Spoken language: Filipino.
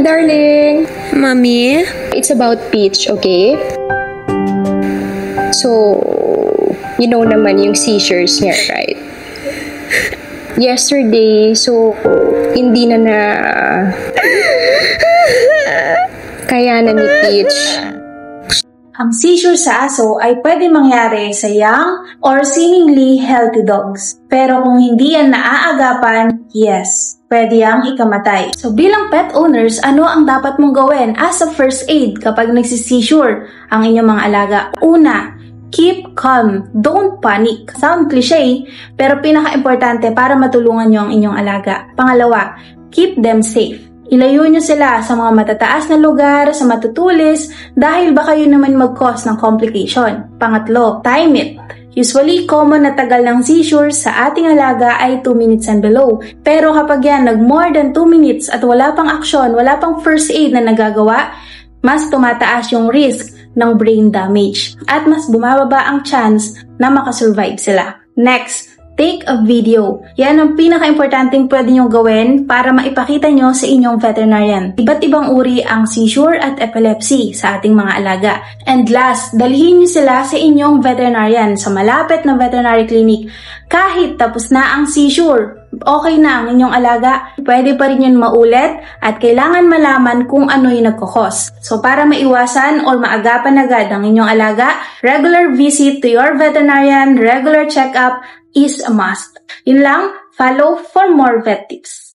Darling. Mommy? It's about Peach, okay? So, you know naman yung seizures niya, right? Yesterday, so, hindi na kayanan ni Peach. Ang seizure sa aso ay pwede mangyari sa young or seemingly healthy dogs. Pero kung hindi yan naaagapan, yes, pwede yang ikamatay. So bilang pet owners, ano ang dapat mong gawin as a first aid kapag nagsiseizure ang inyong mga alaga? Una, keep calm. Don't panic. Sound cliche, pero pinaka-importante para matulungan nyo ang inyong alaga. Pangalawa, keep them safe. Ilayo nyo sila sa mga matataas na lugar, sa matutulis, dahil baka yun naman mag-cause ng complication. Pangatlo, time it. Usually, common na tagal ng seizure sa ating alaga ay 2 minutes and below. Pero kapag yan nag-more than 2 minutes at wala pang aksyon, wala pang first aid na nagagawa, mas tumataas yung risk ng brain damage at mas bumababa ang chance na makasurvive sila. Next, take a video. Yan ang pinaka-importanting pwede nyo gawin para maipakita nyo sa inyong veterinarian. Iba't ibang uri ang seizure at epilepsy sa ating mga alaga. And last, dalhin nyo sila sa inyong veterinarian sa malapit na veterinary clinic. Kahit tapos na ang seizure, okay na ang inyong alaga, pwede pa rin yun maulit at kailangan malaman kung ano yung nagkakos. So para maiwasan or maagapan agad ang inyong alaga, regular visit to your veterinarian, regular check-up is a must. Yun lang, follow for more vet tips.